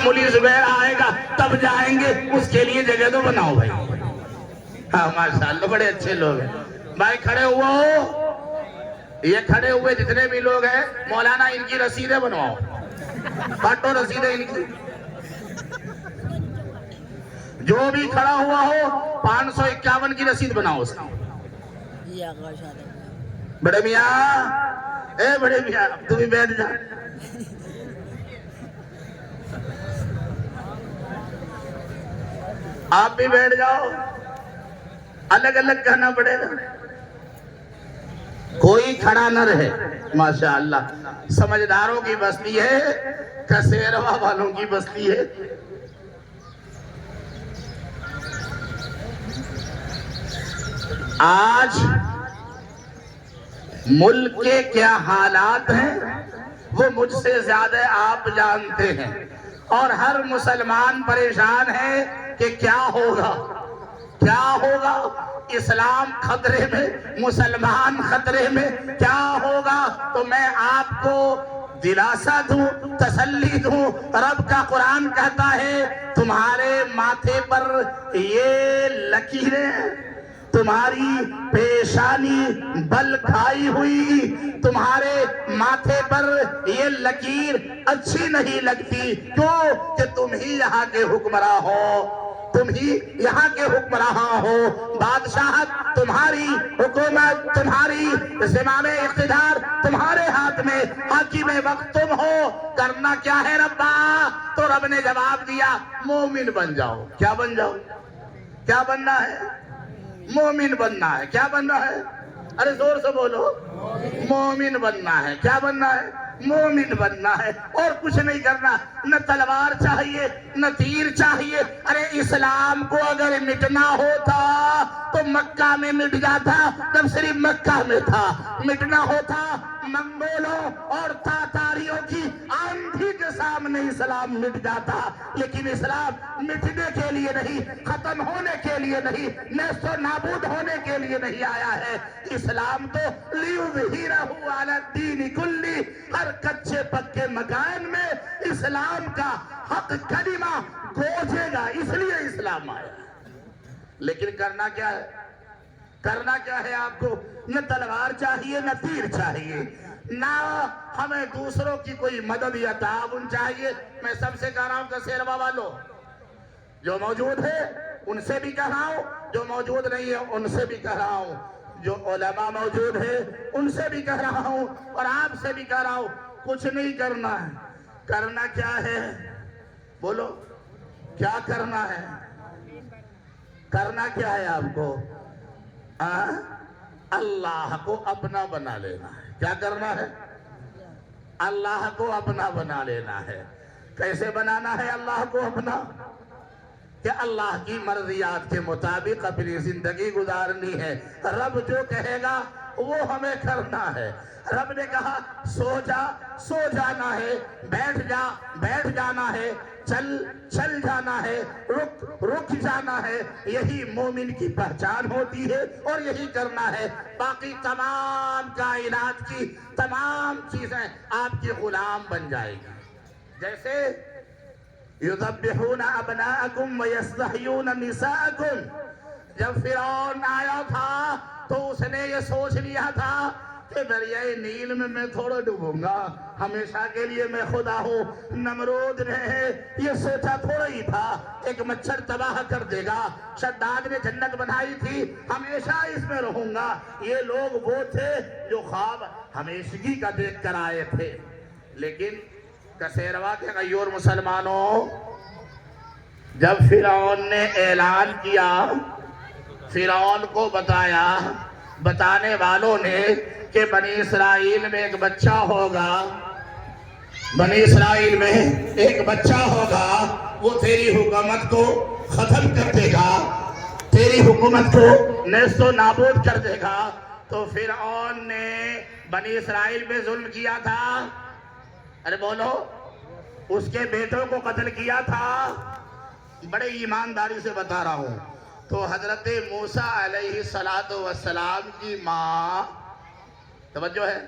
مولی زبیر آئے گا تب جائیں گے، اس کے لیے جگہ تو بناؤ بھائی۔ ہاں ماشاءاللہ بڑے اچھے لوگ ہیں بھائی، کھڑے ہوا ہو، یہ کھڑے ہوئے جتنے بھی لوگ ہیں مولانا ان کی رسیدیں بنواؤ، کاٹو رسیدیں ان کی۔ جو بھی کھڑا ہوا ہو 551 کی رسید بناؤ اس کی۔ بڑے میاں، اے بڑے میاں تو بھی بیٹھ جا، آپ بھی بیٹھ جاؤ، الگ الگ کہنا پڑے گا، کوئی کھڑا نہ رہے۔ ماشاءاللہ سمجھداروں کی بستی ہے، کسیروا والوں کی بستی ہے۔ آج ملک کے کیا حالات ہیں وہ مجھ سے زیادہ آپ جانتے ہیں، اور ہر مسلمان پریشان ہے کہ کیا ہوگا، کیا ہوگا، اسلام خطرے میں، مسلمان خطرے میں، کیا ہوگا۔ تو میں آپ کو دلاسا دوں، تسلی دوں، رب کا قرآن کہتا ہے تمہارے ماتھے پر یہ لکیریں، تمہاری پیشانی بل کھائی ہوئی، تمہارے ماتھے پر یہ لکیر اچھی نہیں لگتی، کیوں کہ تم ہی یہاں کے حکمراں ہو، تم ہی یہاں کے حکمراں ہو، بادشاہت تمہاری، حکومت تمہاری، زمام اقتدار تمہارے ہاتھ میں، حاکم وقت تم ہو، کرنا کیا ہے ربا؟ تو رب نے جواب دیا مومن بن جاؤ۔ کیا بن جاؤ؟ کیا بننا ہے؟ مومن بننا ہے۔ کیا بننا ہے؟ ارے زور سے بولو، مومن بننا ہے۔ کیا بننا ہے؟ مومن بننا ہے، اور کچھ نہیں کرنا، نہ تلوار چاہیے نہ تیر چاہیے۔ ارے اسلام کو اگر مٹنا ہوتا تو مکہ میں مٹ جاتا، جب صرف مکہ میں تھا۔ مٹنا ہوتا منگولوں اور تاتاریوں کی آندھی کے سامنے اسلام مٹ جاتا، لیکن اسلام مٹنے کے لیے نہیں، ختم ہونے کے لیے نہیں، نیست و نابود ہونے کے لیے نہیں آیا ہے۔ اسلام تو لیظہرہ علی الدین کلی، ہر کچے پکے مکان میں اسلام کا حق کلمہ گونجے گا، اس لیے اسلام آیا۔ لیکن کرنا کیا ہے؟ کرنا کیا ہے آپ کو؟ نہ تلوار چاہیے نہ تیر چاہیے، نہ ہمیں دوسروں کی کوئی مدد یا تعاون چاہیے۔ میں سب سے کہہ رہا ہوں کسیروا والوں، جو موجود ہے ان سے بھی کہہ رہا ہوں، جو موجود نہیں ہے ان سے بھی کہہ رہا ہوں، جو علماء موجود ہے ان سے بھی کہہ رہا ہوں، اور آپ سے بھی کہہ رہا ہوں، کچھ نہیں کرنا ہے۔ کرنا کیا ہے؟ بولو، کیا کرنا ہے؟ کرنا کیا ہے آپ کو؟ اللہ کو اپنا بنا لینا ہے۔ کیا کرنا ہے؟ اللہ کو اپنا بنا لینا ہے۔ کیسے بنانا ہے اللہ کو اپنا؟ کہ اللہ کی مرضیات کے مطابق اپنی زندگی گزارنی ہے۔ رب جو کہے گا وہ ہمیں کرنا ہے۔ رب نے کہا سو جا، سو جانا ہے، بیٹھ جا، بیٹھ جانا ہے، چل، چل جانا ہے، رک، رک جانا ہے۔ یہی مومن کی پہچان ہوتی ہے، اور یہی کرنا ہے۔ باقی تمام کائنات کی تمام چیزیں آپ کی غلام بن جائے گی۔ جیسے یذبحون ابناءکم ویستحیون نساءکم، جب فرعون آیا تھا تو اس نے یہ سوچ لیا تھا کہ دریائے نیل میں تھوڑا ڈوبوں گا، ہمیشہ کے لیے میں خدا ہوں۔ نمرود نے یہ سوچا تھوڑا ہی تھا، ایک مچھر تباہ کر دے گا۔ شداد نے جنت بنائی تھی، ہمیشہ اس میں رہوں گا۔ یہ لوگ وہ تھے جو خواب ہمیشگی کا دیکھ کر آئے تھے۔ لیکن کسیروا کے غیور مسلمانوں، جب فرعون نے اعلان کیا، فرعون کو بتایا، بتانے والوں نے کہ بنی اسرائیل میں ایک بچہ ہوگا، بنی اسرائیل میں ایک بچہ ہوگا، وہ تیری حکومت کو ختم کر دے گا، تیری حکومت کو نیست و نابود کر دے گا۔ تو فرعون نے بنی اسرائیل میں ظلم کیا تھا، ارے بولو، اس کے بیٹوں کو قتل کیا تھا۔ بڑے ایمانداری سے بتا رہا ہوں۔ تو حضرت موسیٰ علیہ السلام کی ماں، توجہ ہے،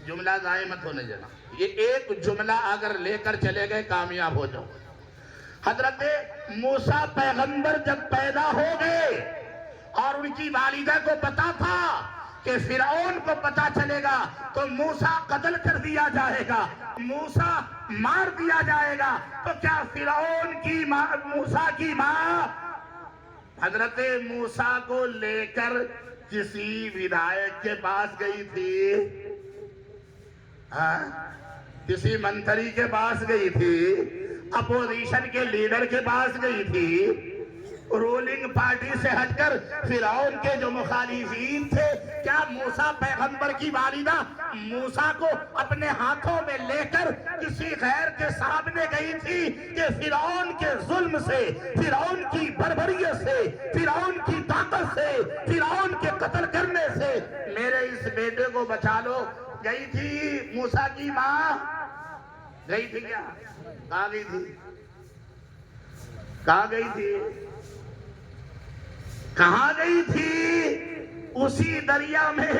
جملہ ضائع مت ہونے دینا، یہ ایک جملہ اگر لے کر چلے گئے کامیاب ہو جاؤ۔ حضرت موسیٰ پیغمبر جب پیدا ہو گئے اور ان کی والدہ کو پتا تھا کہ فرعون کو پتا چلے گا تو موسیٰ قتل کر دیا جائے گا، موسیٰ مار دیا جائے گا، تو کیا فرعون کی ماں، موسیٰ کی ماں حضرت موسیٰ کو لے کر کسی ودھائک کے پاس گئی تھی؟ کسی منتری کے پاس گئی تھی؟ اپوزیشن کے لیڈر کے پاس گئی تھی؟ رولنگ پارٹی سے ہٹ کر فرعون کے جو مخالفین تھے، کیا موسیٰ پیغمبر کی والدہ موسیٰ کو اپنے ہاتھوں میں لے کر کسی غیر کے سامنے گئی تھی کہ فرعون کے ظلم سے، فرعون کی بربریت سے، فرعون کی طاقت سے، فرعون کے قتل کرنے سے میرے اس بیٹے کو بچا لو؟ گئی تھی موسیٰ کی ماں؟ گئی تھی کیا؟ کہاں گئی تھی؟ کہاں گئی تھی؟ کہاں گئی تھی؟ اسی دریا میں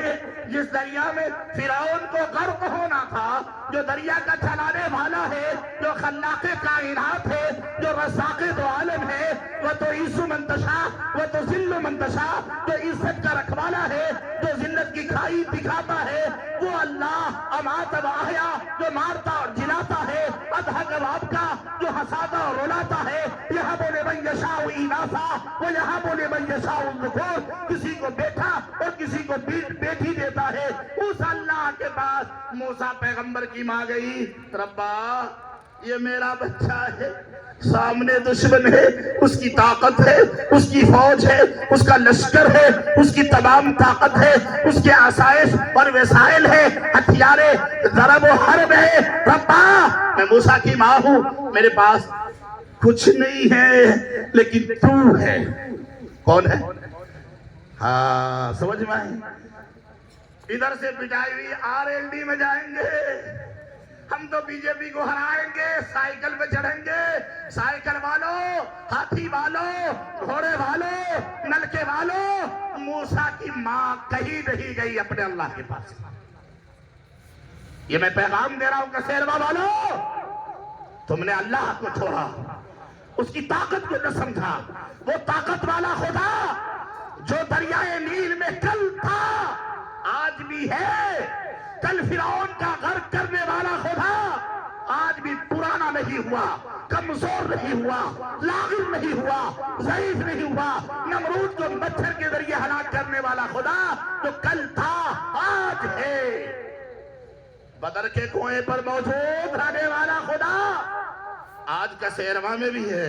جس دریا میں فرعون کو غرق ہونا تھا، جو دریا کا چلانے والا ہے، جو خلاق کائنات ہے، جو رزاق دو عالم ہے، وہ تو عز من تشاء وہ تو ذل من تشاء، جو عزت کا رکھوالا ہے، جو ذلت کی کھائی دکھاتا ہے، وہ اللہ امات و احیا، جو مارتا اور جلاتا ہے، اضحک و ابکا، جو ہنساتا اور رلاتا ہے، یہب لمن یشاء اناثا ویہب لمن یشاء الذکور، کسی کو بیٹا اور کسی کو بیٹی دیتا ہے، اس اللہ کے پاس موسیٰ پیغمبر کی ماں گئی، ربا یہ میرا بچہ ہے، سامنے دشمن ہے، اس کی طاقت ہے، اس کی فوج ہے، اس کا لشکر ہے، اس کی تمام طاقت ہے، اس کے آسائش اور وسائل ہے، ہتھیارے ضرب و حرب ہے، ربا میں موسیٰ کی ماں ہوں، میرے پاس کچھ نہیں ہے لیکن تو ہے۔ کون ہے؟ ہاں سمجھ میں آئی؟ ادھر سے پٹائی ہوئی RLD میں جائیں گے، ہم تو بی جے پی کو ہرائیں گے، سائیکل پہ چڑھیں گے، سائیکل والوں، ہاتھی والوں، گھوڑے والوں، نلکے والوں، موسیٰ کی ماں کہیں نہیں گئی اپنے اللہ کے پاس۔ یہ میں پیغام دے رہا ہوں کہ سیروا والوں، تم نے اللہ کو چھوڑا، اس کی طاقت کو نہ سمجھا، وہ طاقت والا خدا جو دریائے نیل میں کل تھا آج بھی ہے، کل فرعون کا غرق کرنے والا خدا آج بھی پرانا نہیں ہوا، کمزور نہیں ہوا، لاغر نہیں ہوا، ضعیف نہیں ہوا، نمرود کو مچھر کے ذریعے ہلاک کرنے والا خدا جو کل تھا آج ہے، بدر کے کنویں پر موجود رہنے والا خدا آج کا سیروا میں بھی ہے،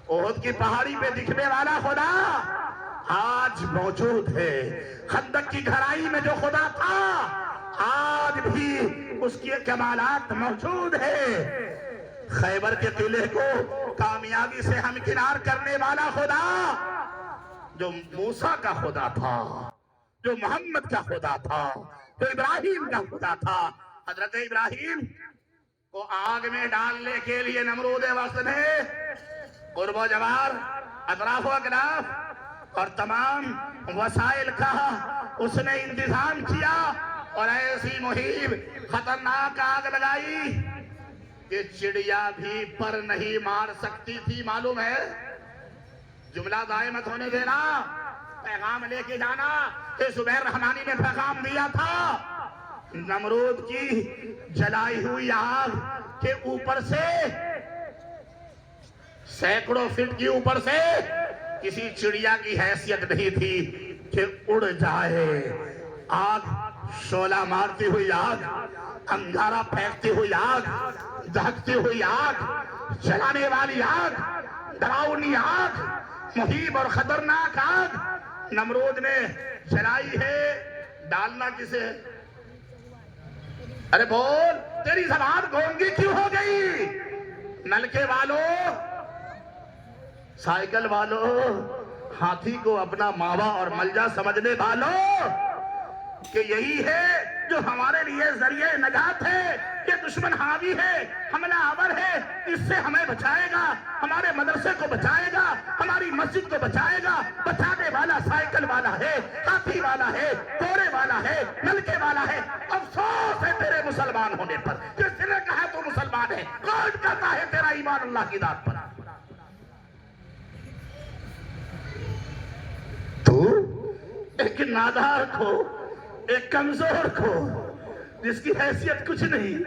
احد کی پہاڑی پہ دکھنے والا خدا آج موجود ہے، خندق کی گہرائی میں جو خدا تھا آج بھی اس کی کمالات موجود ہے، خیبر کے قلعے کو کامیابی سے ہمکنار کرنے والا خدا جو موسیٰ کا خدا تھا، جو محمد کا خدا تھا، جو ابراہیم کا خدا تھا، حضرت ابراہیم کو آگ میں ڈالنے کے لیے نمرود وقت نے قرب و جوار، اطراف و اکناف اور تمام وسائل کا اس نے انتظام کیا اور ایسی مہم خطرناک آگ لگائی کہ چڑیا بھی پر نہیں مار سکتی تھی، معلوم ہے؟ جملہ ضائع مت ہونے دینا، پیغام لے کے جانا کہ زبیر رحمانی نے پیغام دیا تھا، نمرود کی جلائی ہوئی آگ کے اوپر سے سینکڑوں فٹ کی اوپر سے کسی چڑیا کی حیثیت نہیں تھی کہ اڑ جائے، آگ شعلہ مارتی ہوئی آگ، انگارہ پھینکتی ہوئی آگ، دہکتی ہوئی آگ، جلانے والی آگ، ڈراؤنی آگ، مہیب اور خطرناک آگ نمرود نے جلائی ہے، ڈالنا کسے ہے؟ ارے بول، تیری زبان گونگی کیوں ہو گئی؟ نلکے والوں، سائیکل والوں، ہاتھی کو اپنا ماوا اور ملجا سمجھنے والوں، کہ یہی ہے جو ہمارے لیے ذریعہ نجات ہے، یہ دشمن حاوی ہے، حملہ آور ہے، اس سے ہمیں بچائے گا، ہمارے مدرسے کو بچائے گا، ہماری مسجد کو بچائے گا، بچانے والا سائیکل والا ہے، ہاتھی والا ہے، گھوڑے والا ہے، نلکے والا ہے۔ افسوس ہے تیرے مسلمان ہونے پر، جس نے کہا تو مسلمان ہے؟ کون کہتا ہے تیرا ایمان اللہ کی ذات پر؟ تو ایک نادار کو، ایک کمزور کو، جس کی حیثیت کچھ نہیں،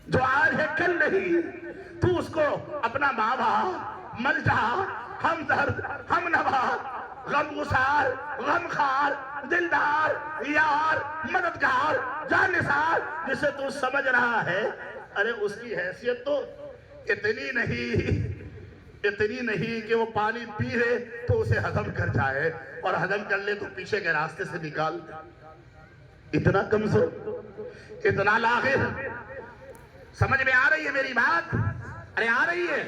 جو آج ہے کل نہیں، تو اس کو اپنا ماں باپ، ملجا، ہمدرد، ہم نوا، غم گسار، غم خار، دلدار، یار، مددگار، جانثار جسے تو سمجھ رہا ہے، ارے اس کی حیثیت تو اتنی نہیں کہ وہ پانی پی لے تو اسے ہضم کر جائے، اور ہضم کر لے تو پیچھے کے راستے سے نکال دے۔ اتنا کمزور، اتنا لاغر۔ سمجھ میں آ رہی ہے میری بات؟ ارے آ رہی ہے؟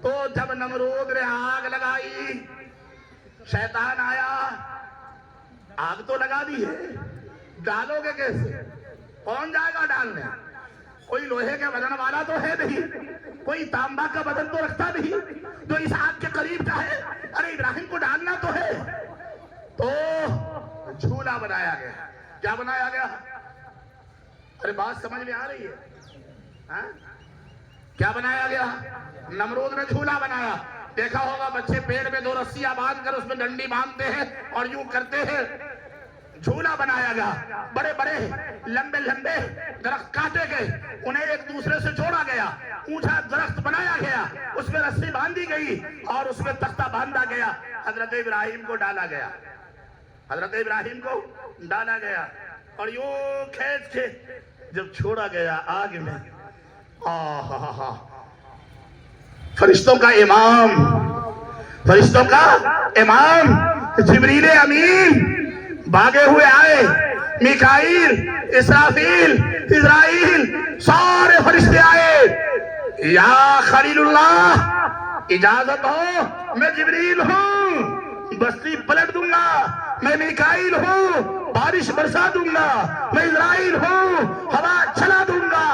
تو جب نمرود نے آگ لگائی، شیطان آیا، آگ تو لگا دی ہے، ڈالو گے کیسے؟ کون جائے گا ڈالنے؟ کوئی لوہے کے بدن والا تو ہے نہیں، کوئی تانبا کا بدن تو رکھتا نہیں جو اس آگ کے قریب جائے۔ ارے ابراہیم کو ڈالنا تو ہے، تو جھولا بنایا گیا۔ کیا بنایا گیا؟ ارے بات سمجھ میں آ رہی ہے؟ کیا بنایا گیا؟ نمرود نے جھولا بنایا۔ دیکھا ہوگا بچے پیڑ میں 2 رسیاں باندھ کر اس میں ڈنڈی باندھتے ہیں اور یوں کرتے ہیں۔ جھولا بنایا گیا، بڑے بڑے لمبے لمبے درخت کاٹے گئے، انہیں ایک دوسرے سے جوڑا گیا، اونچا درخت بنایا گیا، اس میں رسی باندھی گئی اور اس میں تختہ باندھا گیا۔ حضرت ابراہیم کو ڈالا گیا، حضرت ابراہیم کو ڈالا گیا، اور یوں کھینچ کے جب چھوڑا گیا آگ میں، فرشتوں کا امام، فرشتوں کا امام جبریل امین بھاگے ہوئے آئے، میکائیل، اسرافیل، اسرائیل، سارے فرشتے آئے۔ یا خلیل اللہ، اجازت ہو، میں جبریل ہوں، بستی پلٹ دوں گا، میں میکائیل ہوں، بارش برسا دوں گا، میں اسرائیل ہوں، ہوا چلا دوں گا،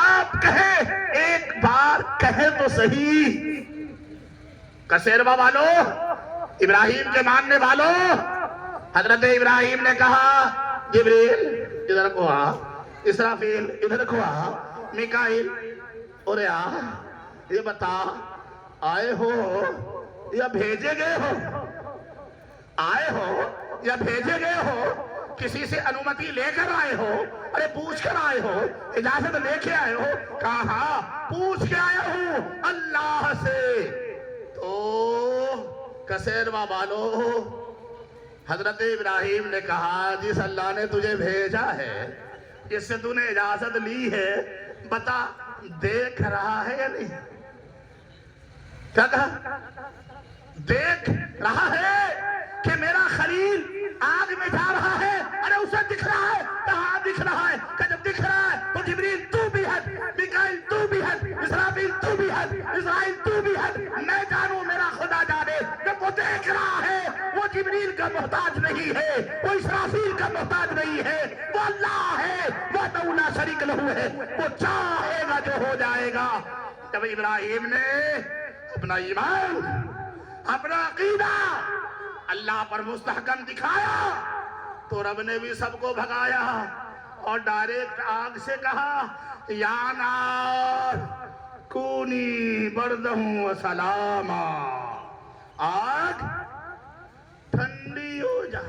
آپ کہیں، ایک بار کہیں تو صحیح۔ کسیروا والو، ابراہیم کے ماننے والو، حضرت ابراہیم نے کہا جبریل ادھر کو آ، اسرافیل ادھر کو آ، میکائیل اور یہ بتا آئے ہو یا بھیجے گئے ہو؟ آئے ہو یا بھیجے گئے ہو؟ کسی سے انومتی لے کر آئے ہو؟ ارے پوچھ کر آئے ہو؟ اجازت لے کے آئے ہو؟ کہا پوچھ کے آیا ہوں اللہ سے۔ تو کسیروا والو، حضرت ابراہیم نے کہا جس اللہ نے تجھے بھیجا ہے، جس سے تو نے اجازت لی ہے، بتا دیکھ رہا ہے یا نہیں؟ کیا کہا؟ دیکھ رہا ہے کہ میرا خلیل آگ میں جا رہا ہے؟ ارے اسے دکھ رہا ہے، کہاں دکھ رہا ہے؟ کہ جب دکھ رہا ہے تو جبریل تو بھی ہے، میکائیل تو بھی ہے، اسرافیل تو بھی ہے، اسرائیل تو بھی ہے، میں جانوں میرا خدا جانے۔ جب وہ دیکھ رہا ہے، وہ جبریل کا محتاج نہیں ہے، وہ اسرافیل کا محتاج نہیں ہے، وہ اللہ ہے، وحدہ لا شریک لہ ہے، وہ چاہے گا جو ہو جائے گا۔ جب ابراہیم نے اپنا ایمان، اپنا عقیدہ اللہ پر مستحکم دکھایا تو رب نے بھی سب کو بھگایا اور ڈائریکٹ آگ سے کہا یا نار کونی بردہ و سلاما، آگ ٹھنڈی ہو جا۔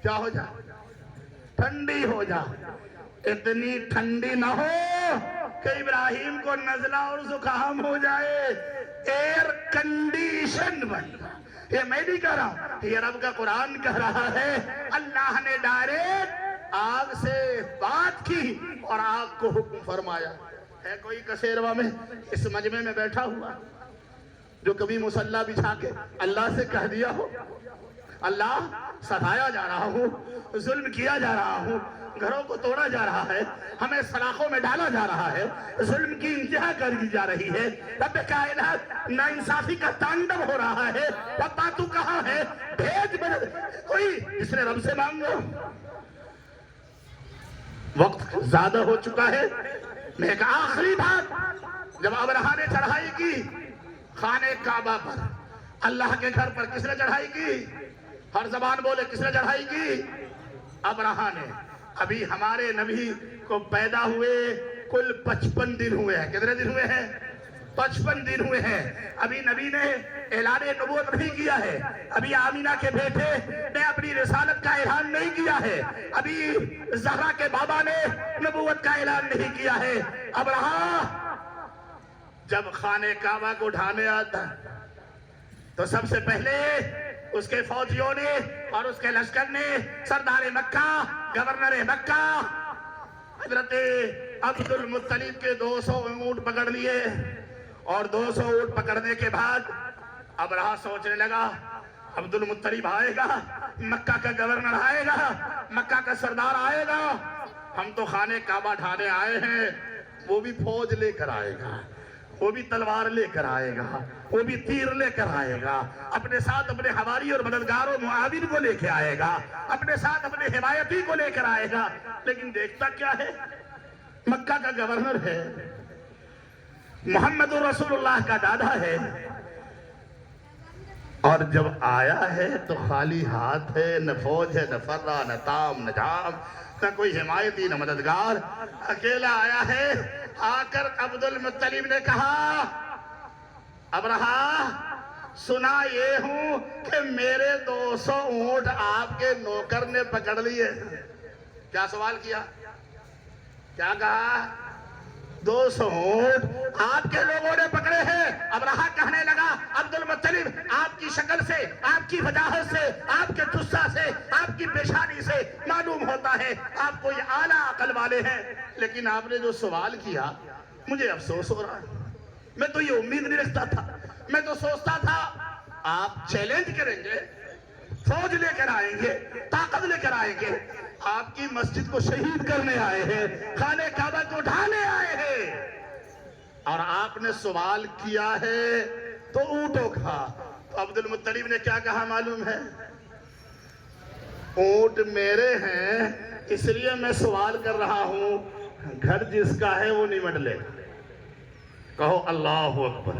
کیا ہو جا؟ ٹھنڈی ہو جا۔ اتنی ٹھنڈی نہ ہو کہ ابراہیم کو نزلہ اور زکام ہو جائے، ایئر کنڈیشن بن۔ یہ میں نہیں کہہ رہا ہوں، یہ رب کا قرآن کہہ رہا ہے۔ اللہ نے ڈائریکٹ آگ سے بات کی اور آگ کو حکم فرمایا۔ ہے کوئی کسیروا میں اس مجمع میں بیٹھا ہوا جو کبھی مصلی بچھا کے اللہ سے کہہ دیا ہو اللہ ستایا جا رہا ہوں، ظلم کیا جا رہا ہوں، گھروں کو توڑا جا رہا ہے، ہمیں سلاخوں میں ڈالا جا رہا ہے، ظلم کی انتہا کر دی جا رہی ہے، رب کائنات ناانصافی کا تانڈو ہو رہا ہے، ربا تو کہاں ہے؟ بھیج کوئی جس نے رب سے مانگو۔ وقت زیادہ ہو چکا ہے، میں ایک آخری بات، جب ابرہہ نے چڑھائی کی خانہ کعبہ پر، اللہ کے گھر پر، کس نے چڑھائی کی؟ ہر زبان بولے، کس نے چڑھائی کی؟ ابرہہ نے۔ ابھی ہمارے نبی کو پیدا ہوئے کل 55 دن ہوئے ہیں. کتنے دن ہوئے ہیں؟ 55 دن ہوئے ہیں. ابھی نبی نے اعلان نبوت نہیں کیا ہے. ابھی آمینہ کے بیٹے نے اپنی رسالت کا اعلان نہیں کیا ہے. ابھی زہرا کے بابا نے نبوت کا اعلان نہیں کیا ہے. ابرہا جب خانہ کعبہ کو ڈھانے آتا تو سب سے پہلے اس کے فوجیوں نے اور اس کے لشکر نے سردار مکہ، گورنر مکہ حضرت عبد المطلب کے 200 اونٹ پکڑ لیے. اور 200 اونٹ پکڑنے کے بعد ابرہا سوچنے لگا عبد المطلب آئے گا، مکہ کا گورنر آئے گا، مکہ کا سردار آئے گا، ہم تو خانہ کعبہ ڈھانے آئے ہیں، وہ بھی فوج لے کر آئے گا، وہ بھی تلوار لے کر آئے گا، وہ بھی تیر لے کر آئے گا، اپنے ساتھ اپنے حواری اور مددگاروں معاون کو لے کے آئے گا، اپنے ساتھ اپنے حمایتی کو لے کر آئے گا. لیکن دیکھتا کیا ہے؟ مکہ کا گورنر ہے، محمد رسول اللہ کا دادا ہے، اور جب آیا ہے تو خالی ہاتھ ہے، نہ فوج ہے، نہ فرہ، نہ تام، نہ جام، نہ کوئی حمایتی، نہ مددگار، اکیلا آیا ہے. آ کر عبد المطلب نے کہا ابرہا سنا یہ ہوں کہ میرے 200 اونٹ آپ کے نوکر نے پکڑ لیے. کیا سوال کیا؟ کیا کہا؟ 200 اونٹ آپ کے لوگوں نے پکڑے ہیں. ابرہا کہنے لگا عبد المطلب آپ کی شکل سے، آپ کی وجاہت سے، آپ کے جسہ سے، آپ کی پیشانی سے معلوم ہوتا ہے آپ کوئی اعلیٰ عقل والے ہیں. لیکن آپ نے جو سوال کیا مجھے افسوس ہو رہا ہے. میں تو یہ امید نہیں رکھتا تھا. میں تو سوچتا تھا آپ چیلنج کریں گے، فوج لے کر آئیں گے، طاقت لے کر آئیں گے. آپ کی مسجد کو شہید کرنے آئے ہیں، خانہ کعبہ کو ڈھانے آئے ہیں، اور آپ نے سوال کیا ہے تو اونٹوں کا. تو عبد المطلب نے کیا کہا معلوم ہے؟ اونٹ میرے ہیں اس لیے میں سوال کر رہا ہوں، گھر جس کا ہے وہ نہیں منڈلے. کہو اللہ اکبر.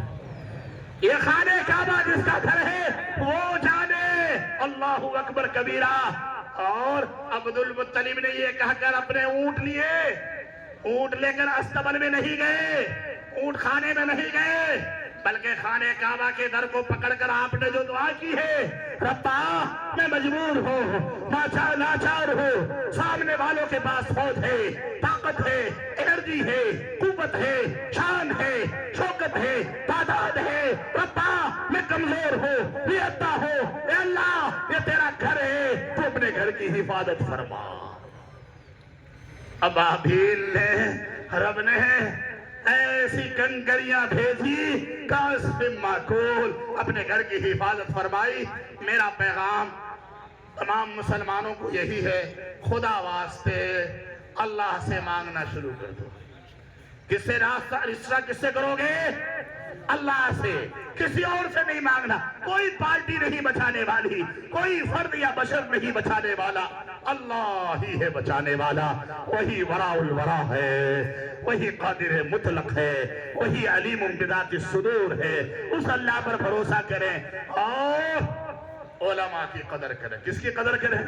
یہ خانہ کعبہ جس کا گھر ہے وہ جانے اللہ اکبر کبیرہ. اور عبد المطلب نے یہ کہہ کر اپنے اونٹ لیے. اونٹ لے کر استبل میں نہیں گئے، اونٹ خانے میں نہیں گئے، بلکہ خانہ کعبہ کے در کو پکڑ کر آپ نے جو دعا کی ہے ربا میں مجبور ہوں، لاچار ہوں، سامنے والوں کے پاس فوج ہے، طاقت ہے، انرجی ہے، قوت ہے، شان ہے، شوکت ہے، تعداد ہے، ربا میں کمزور ہوں، بیعتا ہوں. اے اللہ یہ تیرا گھر ہے، تو اپنے گھر کی حفاظت فرما. ابابیل نے، رب نے ایسی کنکریاں بھیجی کعصف معقول، اپنے گھر کی حفاظت فرمائی. میرا پیغام تمام مسلمانوں کو یہی ہے، خدا واسطے اللہ سے مانگنا شروع کر دو. کس سے رشتہ کس سے کرو گے؟ اللہ سے، کسی اور سے نہیں مانگنا. کوئی پارٹی نہیں بچانے والی، کوئی فرد یا بشر نہیں بچانے والا، اللہ ہی ہے بچانے والا. وہی وراء الورا ہے، وہی قادر مطلق ہے، وہی علیم بذات الصدور ہے. اس اللہ پر بھروسہ کریں اور علماء کی قدر کریں. کس کی قدر کریں؟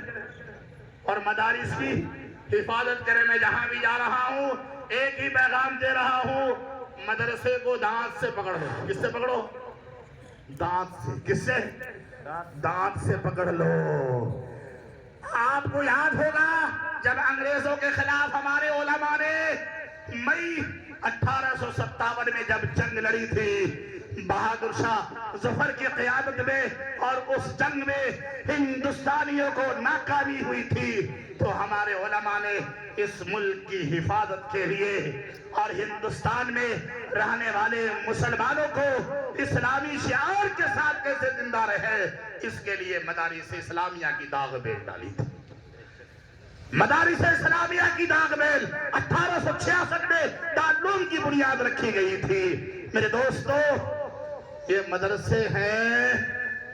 اور مدارس کی حفاظت کریں. میں جہاں بھی جا رہا ہوں ایک ہی پیغام دے رہا ہوں، مدرسے کو دانت سے پکڑ لو. کس سے پکڑو؟ دانت سے. کس سے؟ دانت سے پکڑ لو. آپ کو یاد ہوگا جب انگریزوں کے خلاف ہمارے علماء نے مئی 1857 میں جب جنگ لڑی تھی بہادر شاہ ظفر کی قیادت میں، اور اس جنگ میں ہندوستانیوں کو ناکامی ہوئی تھی، تو ہمارے علماء نے اس ملک کی حفاظت کے لیے اور ہندوستان میں رہنے والے مسلمانوں کو اسلامی شعار کے ساتھ کیسے زندہ رہے اس کے لیے مدارس اسلامیہ کی داغ بیل ڈالی تھی. مدارس اسلامیہ کی داغ بیل 1866 میں دارالعلوم کی بنیاد رکھی گئی تھی. میرے دوستو یہ مدرسے ہیں،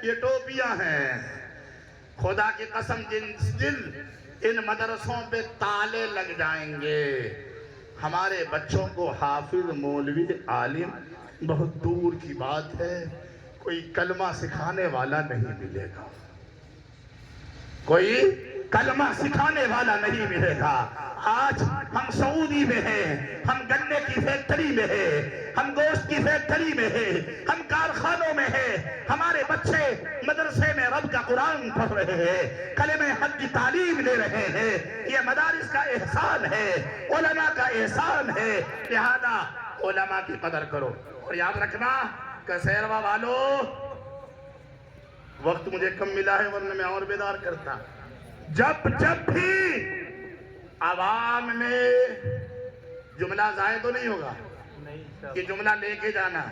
یہ ٹوپیاں ہیں. خدا کی قسم جن دن ان مدرسوں پہ تالے لگ جائیں گے، ہمارے بچوں کو حافظ، مولوی، عالم بہت دور کی بات ہے، کوئی کلمہ سکھانے والا نہیں ملے گا. کوئی کلمہ سکھانے والا نہیں ملے گا۔ آج ہم سعودی میں ہیں، ہم گنے کی فیکٹری میں ہیں، ہم گوشت کی فیکٹری میں ہیں، ہم کارخانوں میں ہیں، ہمارے بچے مدرسے میں رب کا قرآن پڑھ رہے ہیں، کلمہ حق کی تعلیم لے رہے ہیں۔ یہ مدارس کا احسان ہے، علماء کا احسان ہے، لہذا علماء کی قدر کرو۔ اور یاد رکھنا کہ سیروا والو، وقت مجھے کم ملا ہے ورنہ میں اور بیدار کرتا۔ جب بھی عوام نے جملہ ضائع تو نہیں ہوگا، یہ جملہ لے کے جانا،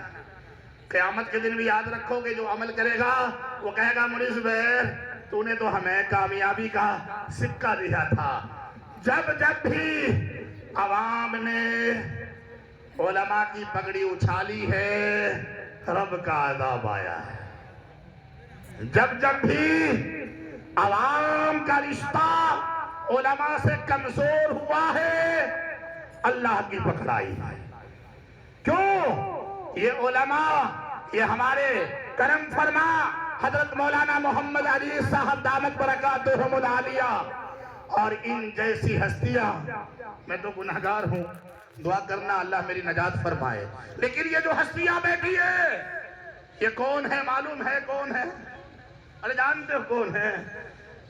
قیامت کے دن بھی یاد رکھو کہ جو عمل کرے گا وہ کہے گا مولوی زبیر تو نے تو ہمیں کامیابی کا سکہ دیا تھا۔ جب بھی عوام نے علماء کی پگڑی اچھالی ہے، رب کا عذاب آیا ہے۔ جب بھی عوام کا رشتہ علماء سے کمزور ہوا ہے، اللہ کی پکڑائی ہے۔ کیوں؟ یہ علماء، یہ ہمارے کرم فرما حضرت مولانا محمد علی صاحب دامت برکاتہم العالیہ اور ان جیسی ہستیاں، میں تو گنہگار ہوں، دعا کرنا اللہ میری نجات فرمائے، لیکن یہ جو ہستیاں بیٹھی ہے یہ کون ہے؟ معلوم ہے کون ہے؟ ارے جانتے ہو کون ہے؟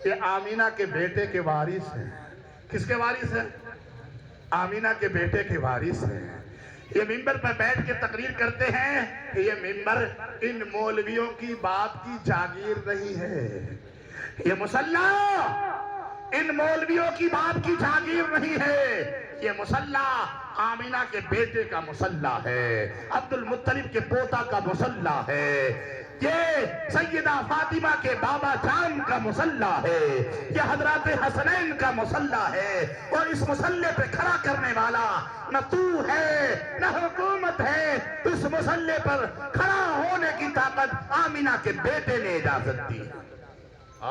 یہ آمینہ کے بیٹے کے وارث ہیں۔ کس کے وارث ہیں؟ آمینہ کے بیٹے کے وارث ہیں۔ یہ ممبر پر بیٹھ کے تقریر کرتے ہیں کہ یہ ممبر ان مولویوں کی باپ کی جاگیر نہیں ہے، یہ مصلی ان مولویوں کی باپ کی جاگیر نہیں ہے، یہ مصلی آمینہ کے بیٹے کا مصلی ہے، عبد المطلب کے پوتا کا مصلی ہے، یہ سیدہ فاطمہ کے بابا جان کا مصلی ہے، یہ حضرات حسنین کا مصلی ہے، اور اس مصلی پہ کھڑا کرنے والا نہ تو ہے نہ حکومت ہے، اس مصلی پر کھڑا ہونے کی طاقت آمینہ کے بیٹے نے اجازت دی۔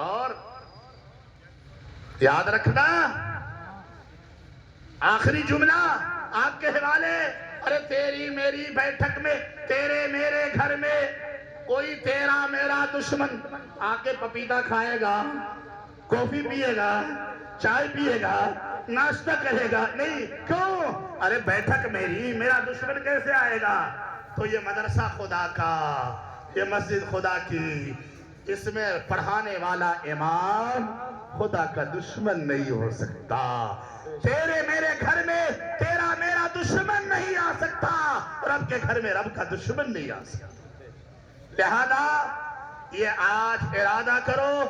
اور یاد رکھنا آخری جملہ آپ کے حوالے، ارے تیری میری بیٹھک میں، تیرے میرے گھر میں کوئی تیرا میرا دشمن آ کے پپیتا کھائے گا، کافی پیے گا، چائے پیے گا، ناشتہ کرے گا نہیں، کیوں؟ ارے بیٹھک میری، میرا دشمن کیسے آئے گا؟ تو یہ مدرسہ خدا کا، یہ مسجد خدا کی، اس میں پڑھانے والا امام خدا کا دشمن نہیں ہو سکتا۔ تیرے میرے گھر میں تیرا میرا دشمن نہیں آ سکتا، رب کے گھر میں رب کا دشمن نہیں آ سکتا۔ لہذا یہ آج ارادہ کرو